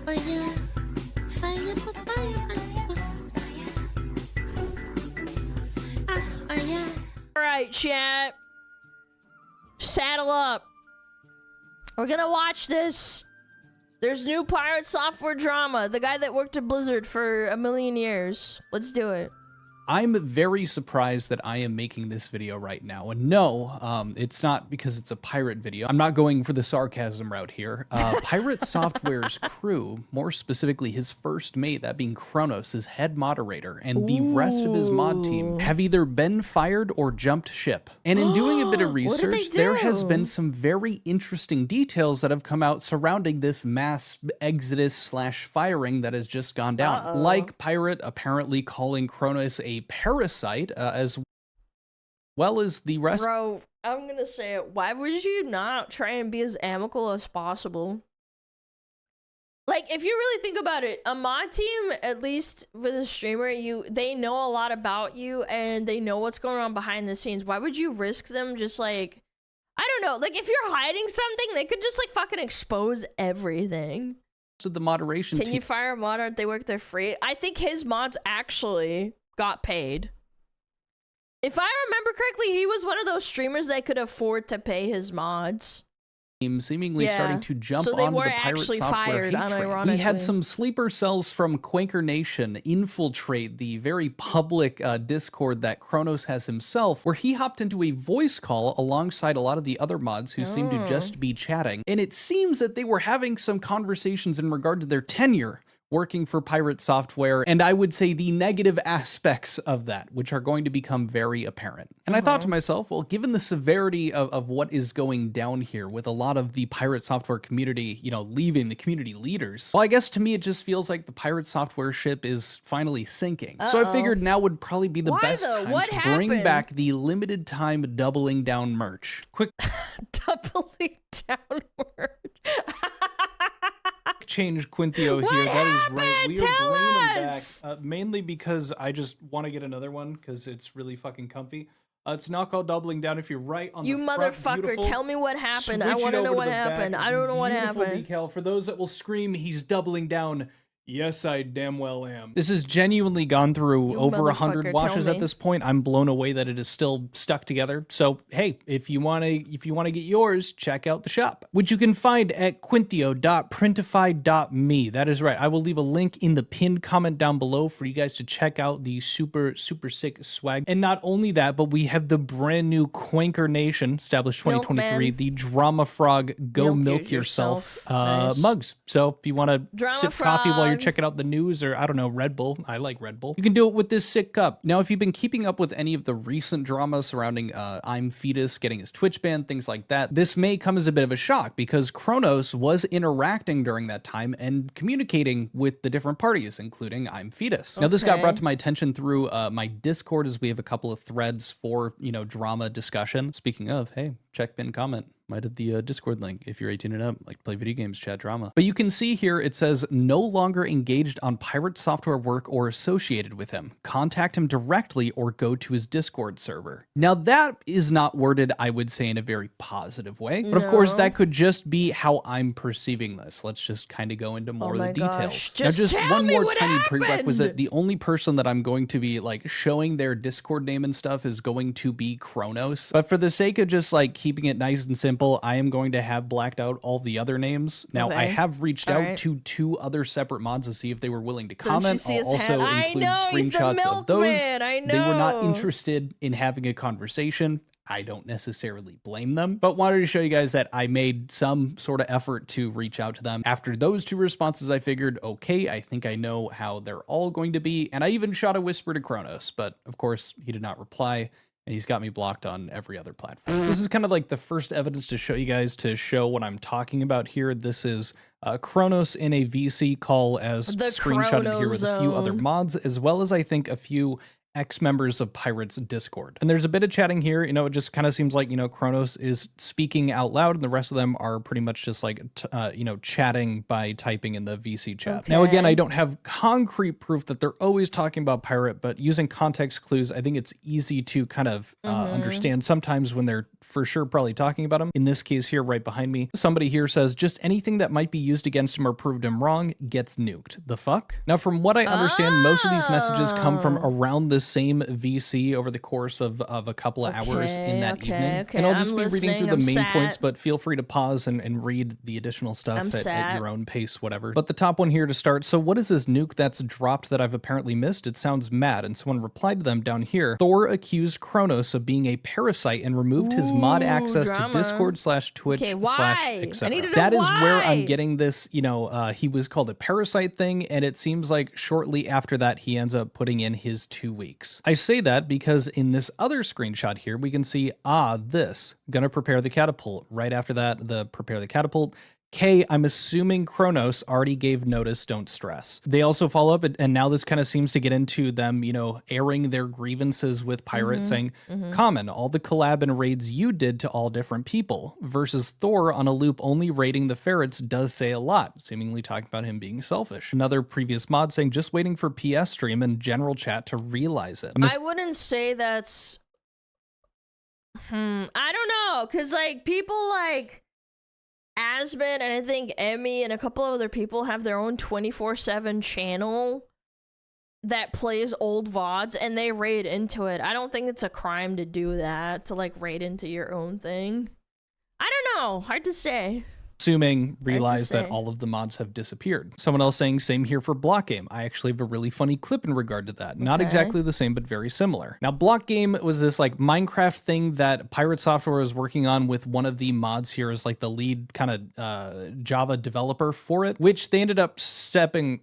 Fire, fire, fire. All right, chat. Saddle up. We're gonna watch this. There's new pirate software drama. The guy that worked at Blizzard for a million years. Let's do it. I'm very surprised that I am making this video right now. And no, it's not because it's a pirate video. I'm not going for the sarcasm route here. Pirate Software's crew, more specifically his first mate, that being Kronos, his head moderator, and the rest of his mod team have either been fired or jumped ship. And in doing a bit of research, there has been some very interesting details that have come out surrounding this mass exodus slash firing that has just gone down. Like Pirate apparently calling Kronos a parasite, as well as the rest. Bro, I'm gonna say it. Why would you not try and be as amicable as possible? Like, if you really think about it, a mod team, at least with a streamer, they know a lot about you and they know what's going on behind the scenes. Why would you risk them just like, I don't know, like if you're hiding something, they could just like fucking expose everything. So the moderation Can you fire a mod or they work there free? I think his mods actually got paid. If I remember correctly, he was one of those streamers that could afford to pay his mods. Seemingly starting to jump they onto were the pirate actually software fired, hate train. unironically. We had some sleeper cells from Quaker Nation infiltrate the very public Discord that Kronos has himself, where he hopped into a voice call alongside a lot of the other mods who seemed to just be chatting. And it seems that they were having some conversations in regard to their tenure working for Pirate Software, and I would say the negative aspects of that, which are going to become very apparent. And I thought to myself, well, given the severity of what is going down here with a lot of the Pirate Software community, you know, leaving the community leaders, well, I guess to me it just feels like the Pirate Software ship is finally sinking. So I figured now would probably be the best time to bring back the limited time doubling down merch. Quick doubling down merch. Change Quintio here. That is right. We are bringing them back mainly because I just want to get another one because it's really fucking comfy. It's not called doubling down. If you're right on you the motherfucker, beautiful, tell me what happened. I switch want it to know over what the back happened. of I don't know what beautiful happened. Decal. For those that will scream, he's doubling down. Yes, I damn well am. This has genuinely gone through over 100 washes at this point. I'm blown away that it is still stuck together. So hey, if you wanna get yours, check out the shop, which you can find at quintio.printify.me. That is right. I will leave a link in the pinned comment down below for you guys to check out the super sick swag. And not only that, but we have the brand new Quaker Nation, established 2023, the Drama Frog Go Milk Yourself nice. mugs. So if you want to sip coffee while you're checking out the news, or I don't know, Red Bull. I like Red Bull. You can do it with this sick cup. Now, if you've been keeping up with any of the recent drama surrounding I'm Fetus getting his Twitch ban, things like that, this may come as a bit of a shock because Kronos was interacting during that time and communicating with the different parties, including I'm Fetus. Now, this got brought to my attention through my Discord, as we have a couple of threads for, you know, drama discussion. Speaking of, hey, check pinned comment. Might have the Discord link if you're 18 and up, like to play video games, chat drama. But you can see here it says no longer engaged on Pirate Software work or associated with him. Contact him directly or go to his Discord server. Now that is not worded, I would say, in a very positive way. But of course, that could just be how I'm perceiving this. Let's just kind of go into more of the details. Now, just one more tiny prerequisite. The only person that I'm going to be like showing their Discord name and stuff is going to be Kronos. But for the sake of just like keeping it nice and simple, I am going to have blacked out all the other names. Now, I have reached out to 2 other separate mods to see if they were willing to comment. I'll also include screenshots of those. They were not interested in having a conversation. I don't necessarily blame them, but wanted to show you guys that I made some sort of effort to reach out to them. After those 2 responses, I figured, okay, I think I know how they're all going to be. And I even shot a whisper to Kronos, but of course he did not reply. And he's got me blocked on every other platform. This is kind of like the first evidence to show you guys to show what I'm talking about here. This is Kronos in a VC call as screenshotted here with a few other mods, as well as I think a few ex-members of Pirate's Discord. And there's a bit of chatting here. You know, it just kind of seems like, you know, Kronos is speaking out loud and the rest of them are pretty much just like, you know, chatting by typing in the VC chat. Okay. Now, again, I don't have concrete proof that they're always talking about Pirate, but using context clues, I think it's easy to kind of understand sometimes when they're for sure probably talking about him. In this case here, right behind me, somebody here says, just anything that might be used against him or proved him wrong gets nuked. The fuck? Now, from what I understand, most of these messages come from around the same VC over the course of a couple of hours in that evening. And I'll just be reading through the main points, but feel free to pause and read the additional stuff at your own pace, whatever. But the top one here to start. So what is this nuke that's dropped that I've apparently missed? It sounds mad. And someone replied to them down here. Thor accused Kronos of being a parasite and removed his mod access to Discord / Twitch / etc. That is where I'm getting this, you know, he was called a parasite thing. And it seems like shortly after that, he ends up putting in his 2 weeks. I say that because in this other screenshot here, we can see, this, gonna prepare the catapult. Right after that, the prepare the catapult. K, I'm assuming Kronos already gave notice, don't stress. They also follow up, and now this kind of seems to get into them, you know, airing their grievances with Pirate, saying, Common, all the collab and raids you did to all different people, versus Thor on a loop only raiding the ferrets does say a lot, seemingly talking about him being selfish. Another previous mod saying, just waiting for PS stream and general chat to realize it. I wouldn't say that's... I don't know, because, like, people like... Asmon and I think Emmy and a couple of other people have their own 24/7 channel that plays old VODs and they raid into it. I don't think it's a crime to do that, to like raid into your own thing. I don't know, hard to say. Assuming, realize that all of the mods have disappeared. Someone else saying, same here for Block Game. I actually have a really funny clip in regard to that. Not exactly the same, but very similar. Now, Block Game was this like Minecraft thing that Pirate Software was working on with one of the mods here as like the lead kind of Java developer for it, which they ended up stepping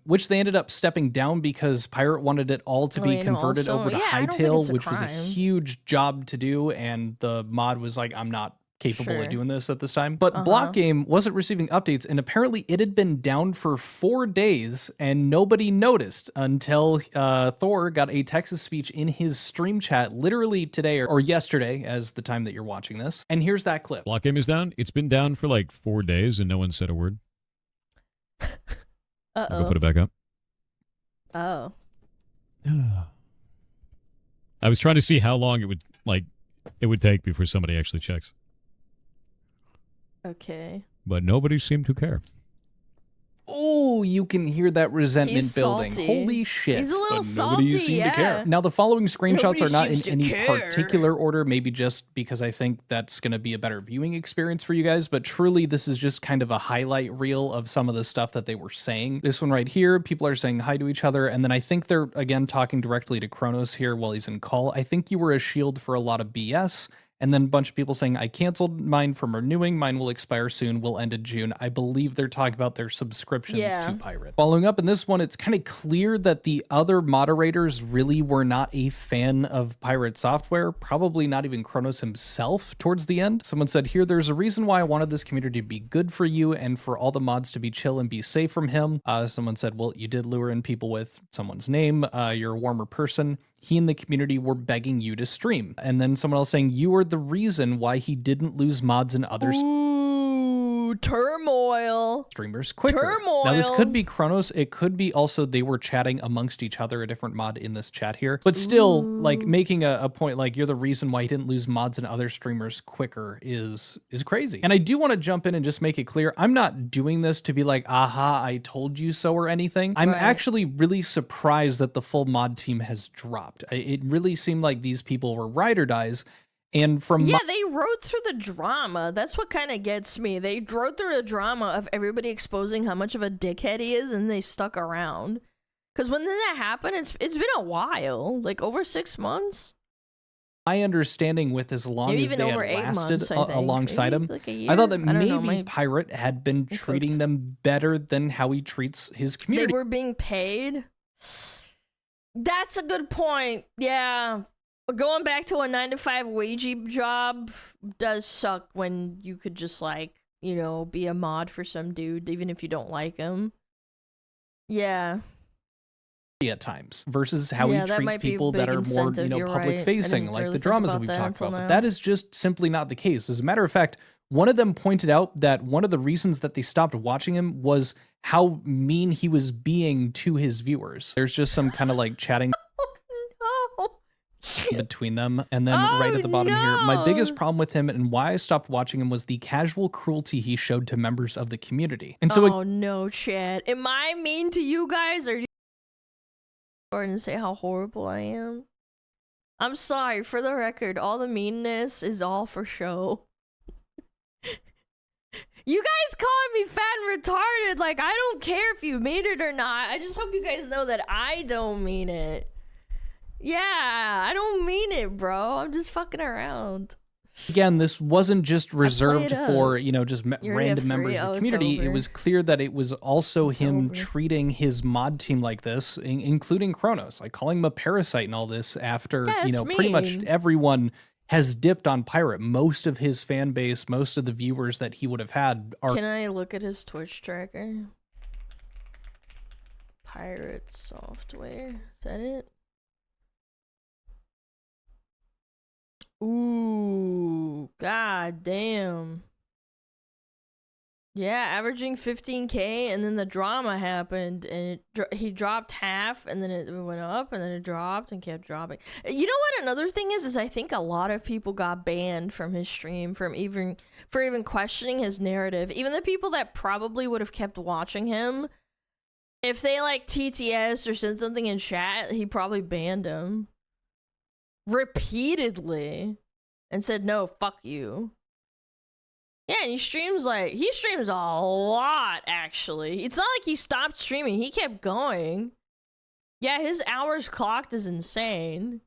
down because Pirate wanted it all to be converted over to Hightail, which was a huge job to do. And the mod was like, I'm not capable of doing this at this time. But Block Game wasn't receiving updates, and apparently it had been down for 4 days and nobody noticed until Thor got a text-to-speech in his stream chat literally today or yesterday as the time that you're watching this. And here's that clip. Block Game is down. It's been down for like 4 days and no one said a word. Go put it back up. Oh. I was trying to see how long it would take before somebody actually checks. Okay. But nobody seemed to care. Oh, you can hear that resentment building. Holy shit. He's a little salty, nobody seemed to care. Now, the following screenshots are not in any particular order, maybe just because I think that's going to be a better viewing experience for you guys, but truly this is just kind of a highlight reel of some of the stuff that they were saying. This one right here, people are saying hi to each other, and then I think they're, again, talking directly to Kronos here while he's in call. I think you were a shield for a lot of BS. And then a bunch of people saying, I canceled mine from renewing. Mine will expire soon. Will end in June. I believe they're talking about their subscriptions to Pirate. Following up in this one, it's kind of clear that the other moderators really were not a fan of Pirate Software. Probably not even Kronos himself towards the end. Someone said here, there's a reason why I wanted this community to be good for you and for all the mods to be chill and be safe from him. Someone said, well, you did lure in people with someone's name. You're a warmer person. He and the community were begging you to stream. And then someone else saying, you are the reason why he didn't lose mods and others. Ooh, turmoil. Streamers quicker. Turmoil. Now, this could be Kronos. It could be also they were chatting amongst each other, a different mod in this chat here. But still, like, making a point like you're the reason why he didn't lose mods and other streamers quicker is crazy. And I do want to jump in and just make it clear, I'm not doing this to be like, aha, I told you so or anything. I'm actually really surprised that the full mod team has dropped. It really seemed like these people were ride or dies. And from they rode through the drama. That's what kind of gets me. They rode through the drama of everybody exposing how much of a dickhead he is, and they stuck around. Because when that happened, it's been a while, like over 6 months. My understanding with as long maybe as even they over had 8 lasted months, alongside him, like I thought that maybe Pirate had been treating them better than how he treats his community. They were being paid? That's a good point. Yeah. But going back to a 9-to-5 wagey job does suck when you could just, like, you know, be a mod for some dude, even if you don't like him. Yeah. at times versus how Yeah, he that treats might be a people that big are more, incentive, you're public right. I facing, didn't like really the think dramas that about we've that talked until about. But now. that is just simply not the case. As a matter of fact, one of them pointed out that one of the reasons that they stopped watching him was how mean he was being to his viewers. There's just some kind of like chatting No. between them. And then right at the bottom here, my biggest problem with him and why I stopped watching him was the casual cruelty he showed to members of the community. And so Oh no, Chad. Am I mean to you guys, or do you and say how horrible I am? I'm sorry, for the record, all the meanness is all for show. You guys calling me fat and retarded, like, I don't care if you mean it or not. I just hope you guys know that I don't mean it. Yeah, I don't mean it, bro. I'm just fucking around. again, this wasn't just reserved up. for, just You already random have members three? of Oh, the it's community. It over. was clear that it was also It's him over. treating his mod team like this, including Kronos, like calling him a parasite and all this after, Yeah, it's pretty much mean. everyone has dipped on Pirate. Most of his fan base, most of the viewers that he would have had are Can I look at his Twitch tracker? Pirate software. Is that it? Ooh, god damn. Yeah, averaging 15K, and then the drama happened, and he dropped half, and then it went up, and then it dropped, and kept dropping. You know what? Another thing is I think a lot of people got banned from his stream for even questioning his narrative. Even the people that probably would have kept watching him, if they like TTS or said something in chat, he probably banned him repeatedly and said, no, fuck you. Yeah, and he streams a lot, actually. It's not like he stopped streaming. He kept going. Yeah, his hours clocked is insane.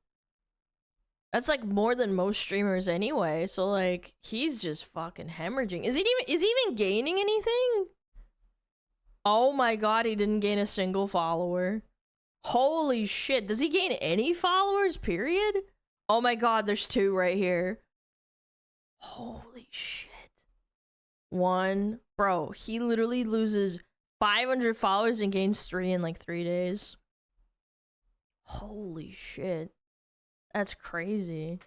That's like more than most streamers anyway. So like, he's just fucking hemorrhaging. Is he even gaining anything? Oh my god, he didn't gain a single follower. Holy shit, does he gain any followers, period? Oh my god, there's 2 right here. Holy shit. 1, bro, he literally loses 500 followers and gains 3 in like 3 days. Holy shit. That's crazy.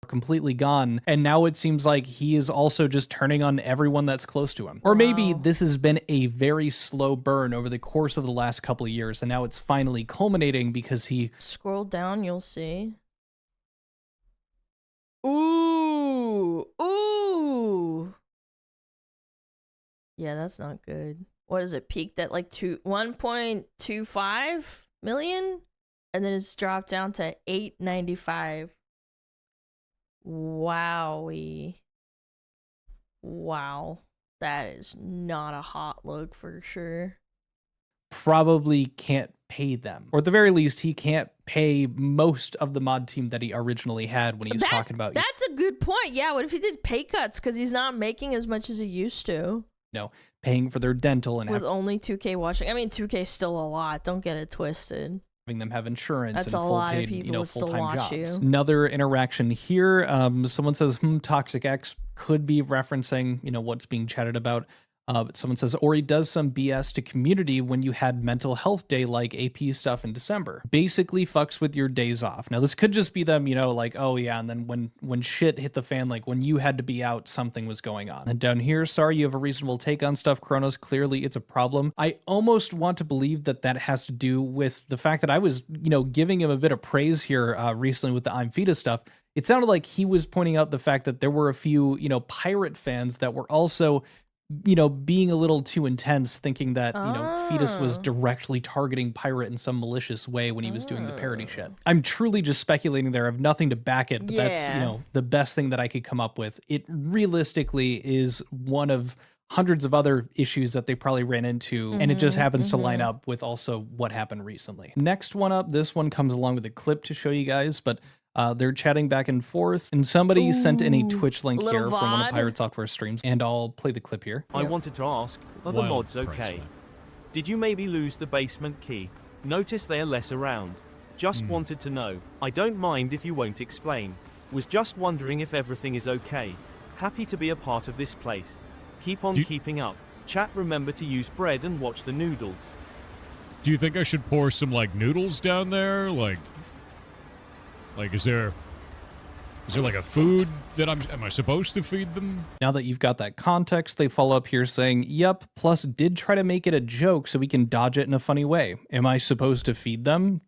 completely gone, and now it seems like he is also just turning on everyone that's close to him. Or maybe Wow. this has been a very slow burn over the course of the last couple of years, and now it's finally culminating because he Scroll down, you'll see. Ooh. Ooh. Yeah, that's not good. What is it? Peaked at like 1.25 million? And then it's dropped down to 895. Wowie. Wow. That is not a hot look for sure. probably can't pay them. Or at the very least, he can't pay most of the mod team that he originally had when he was talking about, That's a good point. Yeah, what if he did pay cuts because he's not making as much as he used to? paying for their dental and With only 2K watching. I mean, 2K is still a lot. Don't get it twisted. having them have insurance That's and a full lot of paid, people would still full-time watch jobs. you. Another interaction here. Someone says, Toxic X could be referencing, what's being chatted about. But someone says, Ori does some BS to community when you had mental health day like AP stuff in December. Basically fucks with your days off. Now, this could just be them, like, oh yeah, and then when shit hit the fan, like when you had to be out, something was going on. And down here, sorry, you have a reasonable take on stuff, Kronos. Clearly, it's a problem. I almost want to believe that that has to do with the fact that I was, giving him a bit of praise here recently with the I'm Feta stuff. It sounded like he was pointing out the fact that there were a few, pirate fans that were also being a little too intense, thinking that, Fetus was directly targeting Pirate in some malicious way when he was doing the parody shit. I'm truly just speculating there. I have nothing to back it, but that's, the best thing that I could come up with. It realistically is one of hundreds of other issues that they probably ran into, and it just happens to line up with also what happened recently. Next one up, this one comes along with a clip to show you guys, but they're chatting back and forth, and somebody sent in a Twitch link here from one of Pirate Software streams, and I'll play the clip here. I wanted to ask, are the Wild mods okay? placement. Did you maybe lose the basement key? Notice they are less around. Just wanted to know. I don't mind if you won't explain. Was just wondering if everything is okay. Happy to be a part of this place. Keep on keeping up. Chat, remember to use bread and watch the noodles. Do you think I should pour some, like, noodles down there? Like is there like a food that am I supposed to feed them? Now that you've got that context, they follow up here saying, yep, plus did try to make it a joke so we can dodge it in a funny way. Am I supposed to feed them? ...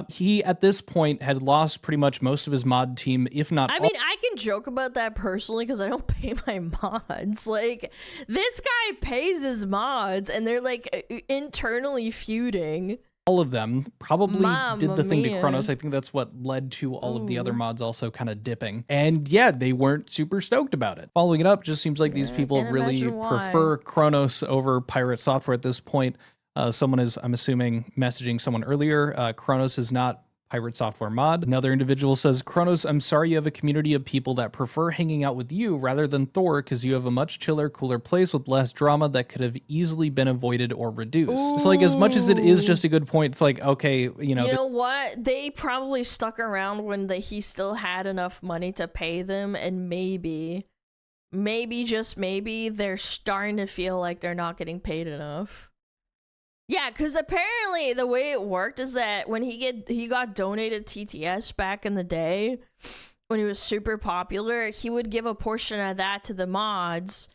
He, at this point, had lost pretty much most of his mod team, if not I mean, I can joke about that personally because I don't pay my mods. Like, this guy pays his mods and they're like internally feuding. All of them probably did the thing to mia. Kronos. I think that's what led to all of the other mods also kind of dipping. And yeah, they weren't super stoked about it. Following it up, just seems like these people can't really imagine why. prefer Kronos over Pirate Software at this point. Someone is, I'm assuming, messaging someone earlier. Kronos is not Pirate Software mod. Another individual says, Kronos, I'm sorry you have a community of people that prefer hanging out with you rather than Thor because you have a much chiller, cooler place with less drama that could have easily been avoided or reduced. So like, as much as it is just a good point, it's like, okay, you know what? They probably stuck around when he still had enough money to pay them, and maybe just maybe they're starting to feel like they're not getting paid enough. Yeah, because apparently the way it worked is that when he got donated TTS back in the day, when he was super popular, he would give a portion of that to the mods.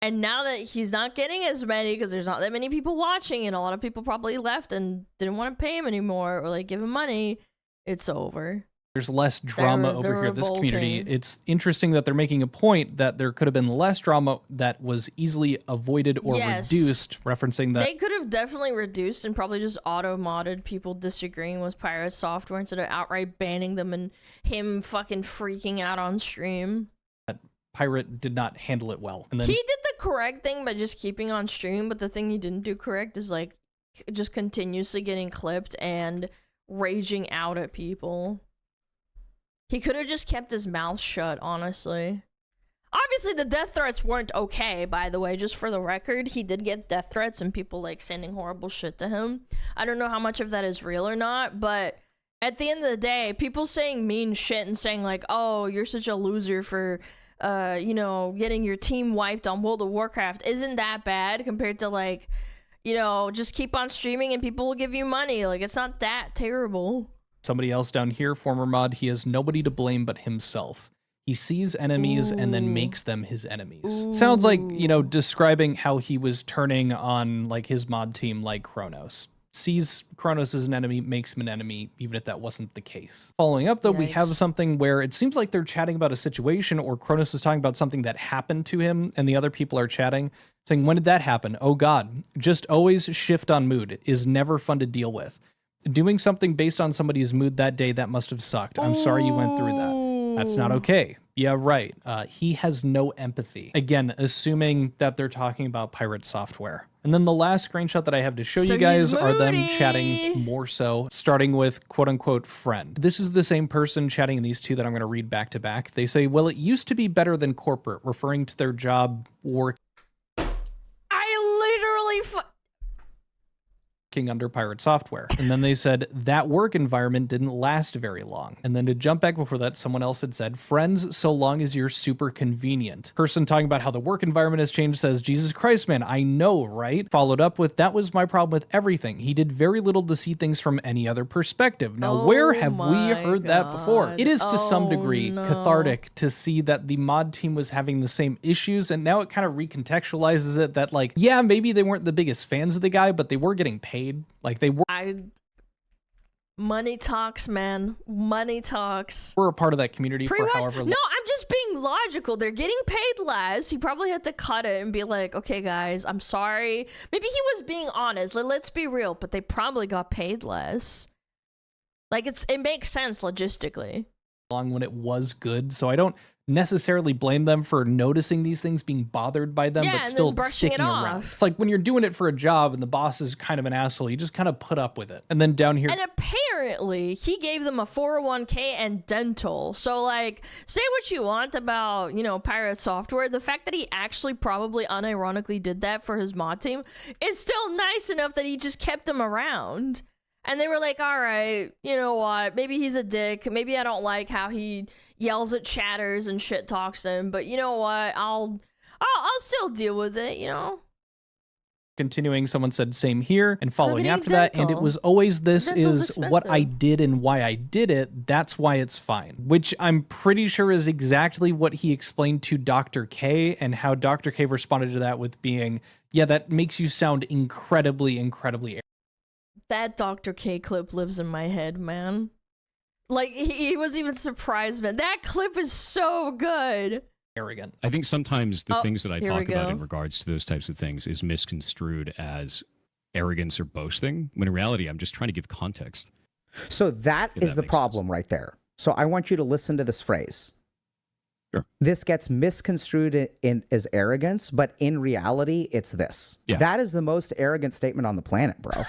And now that he's not getting as many because there's not that many people watching and a lot of people probably left and didn't want to pay him anymore or like give him money, it's over. There's less drama over here in this community. It's interesting that they're making a point that there could have been less drama that was easily avoided or reduced, referencing that. They could have definitely reduced and probably just auto-modded people disagreeing with Pirate Software instead of outright banning them and him fucking freaking out on stream. That Pirate did not handle it well. And then he did the correct thing by just keeping on stream, but the thing he didn't do correct is like just continuously getting clipped and raging out at people. He could have just kept his mouth shut, honestly. Obviously, the death threats weren't okay, by the way, just for the record. He did get death threats and people, like, sending horrible shit to him. I don't know how much of that is real or not, but at the end of the day, people saying mean shit and saying, like, oh, you're such a loser for, you know, getting your team wiped on World of Warcraft isn't that bad compared to, like, you know, just keep on streaming and people will give you money. Like, it's not that terrible. Somebody else down here, former mod, he has nobody to blame but himself. He sees enemies and then makes them his enemies. Sounds like, you know, describing how he was turning on like his mod team like Kronos. Sees Kronos as an enemy, makes him an enemy, even if that wasn't the case. Following up, though, we have something where it seems like they're chatting about a situation, or Kronos is talking about something that happened to him, and the other people are chatting, saying, when did that happen? Oh God, just always shift on mood is never fun to deal with. Doing something based on somebody's mood that day, that must have sucked. I'm sorry you went through that. That's not okay. Yeah, right. He has no empathy. Again, assuming that they're talking about Pirate Software. And then the last screenshot that I have to show you guys are them chatting more so, starting with quote-unquote friend. This is the same person chatting in these two that I'm going to read back to back. They say, well, it used to be better than corporate, referring to their job working under Pirate Software. And then they said that work environment didn't last very long. And then to jump back before that, someone else had said, friends, so long as you're super convenient. Person talking about how the work environment has changed says, Jesus Christ, man, I know, right? Followed up with, that was my problem with everything. He did very little to see things from any other perspective. Now, where have we heard that before? It is to some degree cathartic to see that the mod team was having the same issues, and now it kind of recontextualizes it that, like, yeah, maybe they weren't the biggest fans of the guy, but they were getting paid. Like they were. Money talks, man. Money talks. We're a part of that community for however long. No, I'm just being logical. They're getting paid less. He probably had to cut it and be like, okay, guys, I'm sorry. Maybe he was being honest. Let's be real, but they probably got paid less. Like it makes sense logistically. Long when it was good, so I don't necessarily blame them for noticing these things, being bothered by them, but still sticking around. It's like when you're doing it for a job and the boss is kind of an asshole, you just kind of put up with it. And then down here, and apparently he gave them a 401k and dental. So like, say what you want about, you know, Pirate Software, the fact that he actually probably unironically did that for his mod team is still nice enough that he just kept them around. And they were like, all right, you know what? Maybe he's a dick. Maybe I don't like how he yells at chatters and shit talks them. But you know what? I'll still deal with it, you know? Continuing, someone said same here, and following after that, and it dental. was always this Dental's is what I expensive. did and why I did it. That's why it's fine. Which I'm pretty sure is exactly what he explained to Dr. K, and how Dr. K responded to that with being, yeah, that makes you sound incredibly, incredibly That Dr. K clip lives in my head, man. Like, he was even surprised, man. That clip is so good. arrogant. I think sometimes the Oh, things that I here we talk about go. in regards to those types of things is misconstrued as arrogance or boasting, when in reality, I'm just trying to give context. So that If is that the makes sense. problem right there. So I want you to listen to this phrase. Sure. This gets misconstrued as arrogance, but in reality, it's this. Yeah. That is the most arrogant statement on the planet, bro.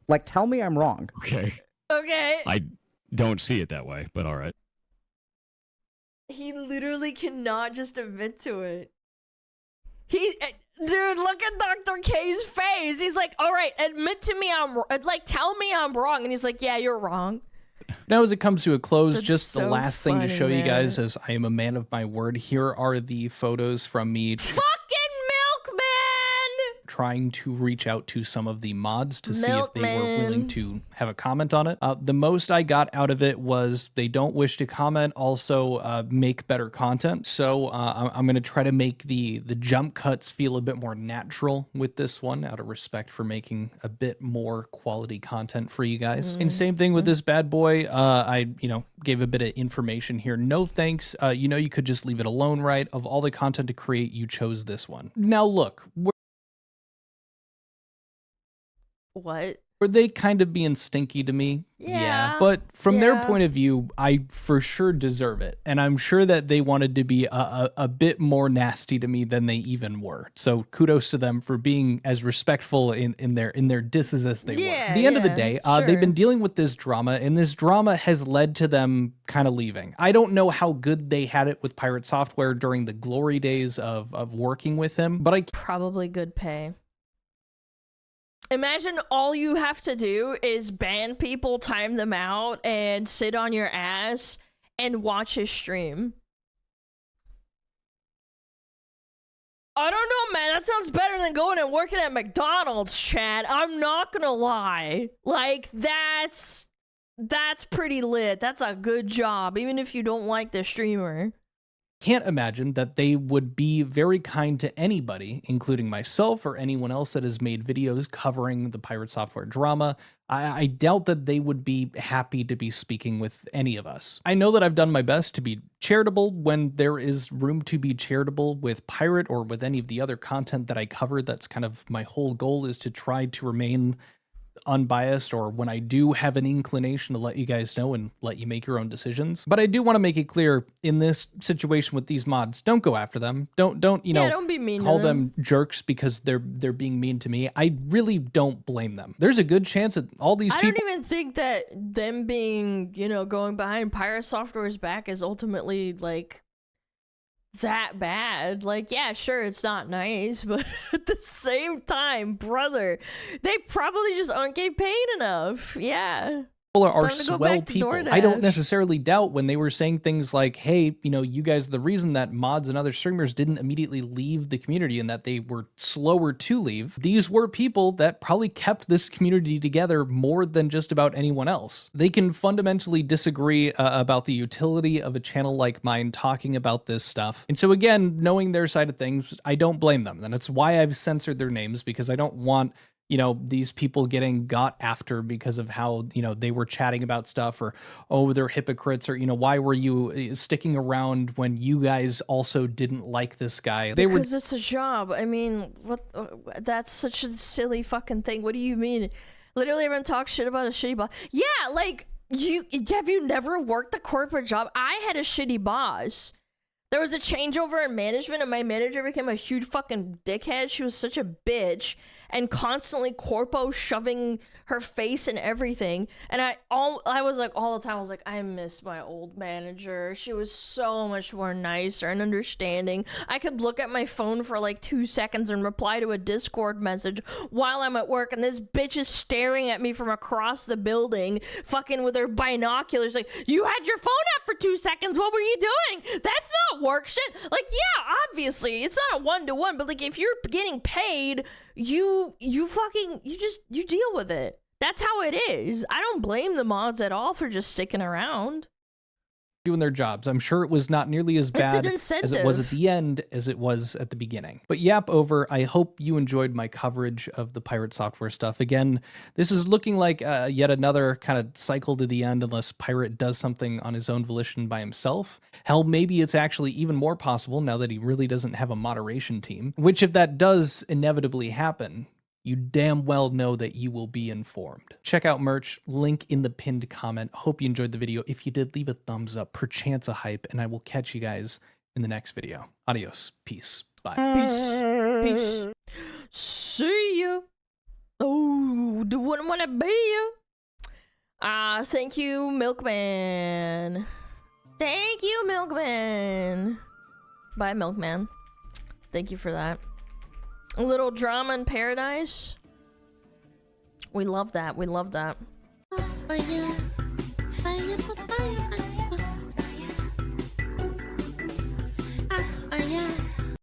Like, tell me I'm wrong. Okay. Okay. I don't see it that way, but all right. He literally cannot just admit to it. Dude, look at Dr. K's face. He's like, all right, admit to me tell me I'm wrong. And he's like, yeah, you're wrong. Now, as it comes to a close, That's just the so last thing to funny, show you man. guys, as I am a man of my word, here are the photos from me Fucking Milkman! trying to reach out to some of the mods to see if they were Milkman. willing to have a comment on it. The most I got out of it was they don't wish to comment, also make better content. So I'm going to try to make the jump cuts feel a bit more natural with this one, out of respect for making a bit more quality content for you guys. And same thing with this bad boy. I gave a bit of information here. No thanks. You could just leave it alone, right? Of all the content to create, you chose this one. Now look, What? were they kind of being stinky to me? Yeah. But from their Yeah. point of view, I for sure deserve it. And I'm sure that they wanted to be a bit more nasty to me than they even were. So kudos to them for being as respectful in their disses as they were. Yeah, At the end of the yeah, day, sure. they've been dealing with this drama, and this drama has led to them kind of leaving. I don't know how good they had it with Pirate Software during the glory days of working with him, but I Probably good pay. Imagine all you have to do is ban people, time them out, and sit on your ass and watch his stream. I don't know, man. That sounds better than going and working at McDonald's, Chad. I'm not gonna lie. Like, that's pretty lit. That's a good job, even if you don't like the streamer. can't imagine that they would be very kind to anybody, including myself or anyone else that has made videos covering the Pirate Software drama. I doubt that they would be happy to be speaking with any of us. I know that I've done my best to be charitable when there is room to be charitable with Pirate or with any of the other content that I cover. That's kind of my whole goal, is to try to remain unbiased, or when I do have an inclination, to let you guys know and let you make your own decisions. But I do want to make it clear, in this situation with these mods, don't go after them. Don't don't be mean call to them. jerks because they're being mean to me. I really don't blame them. There's a good chance that all these I people don't even think that them being, going behind Pirate Software's back is ultimately, like, that bad. Like, yeah, sure, it's not nice, but at the same time, brother, they probably just aren't getting paid enough. Yeah. are time to go swell back to people. I don't DoorDash. necessarily doubt when they were saying things like, hey, you guys, the reason that mods and other streamers didn't immediately leave the community and that they were slower to leave, these were people that probably kept this community together more than just about anyone else. They can fundamentally disagree about the utility of a channel like mine talking about this stuff. And so again, knowing their side of things, I don't blame them. And it's why I've censored their names, because I don't want these people getting got after because of how, they were chatting about stuff, or, oh, they're hypocrites, or, why were you sticking around when you guys also didn't like this guy? Because it's a job. I mean, what? That's such a silly fucking thing. What do you mean? Literally, everyone talks shit about a shitty boss. Yeah, like, have you never worked a corporate job? I had a shitty boss. There was a changeover in management, and my manager became a huge fucking dickhead. She was such a bitch, and constantly corpo shoving her face in everything. And I was like, all the time, I was like, I miss my old manager. She was so much more nicer and understanding. I could look at my phone for like 2 seconds and reply to a Discord message while I'm at work, and this bitch is staring at me from across the building, fucking with her binoculars, like, you had your phone up for 2 seconds, what were you doing? That's not not work shit. Like, yeah, obviously, it's not a 1-to-1, but like, if you're getting paid, you deal with it. That's how it is. I don't blame the mods at all for just sticking around. Doing their jobs. I'm sure it was not nearly as bad It's an as it was at incentive. the end as it was at the beginning. But yap over. I hope you enjoyed my coverage of the Pirate Software stuff. Again, this is looking like yet another kind of cycle to the end unless Pirate does something on his own volition by himself. Hell, maybe it's actually even more possible now that he really doesn't have a moderation team, which if that does inevitably happen, you damn well know that you will be informed. Check out merch, link in the pinned comment. Hope you enjoyed the video. If you did, leave a thumbs up, perchance a hype, and I will catch you guys in the next video. Adios. Peace. Bye. Peace. See ya. Oh, do what I wanna be ya. Thank you, Milkman. Thank you, Milkman. Bye, Milkman. Thank you for that. A little drama in paradise. We love that. We love that. Fire, fire, fire, fire.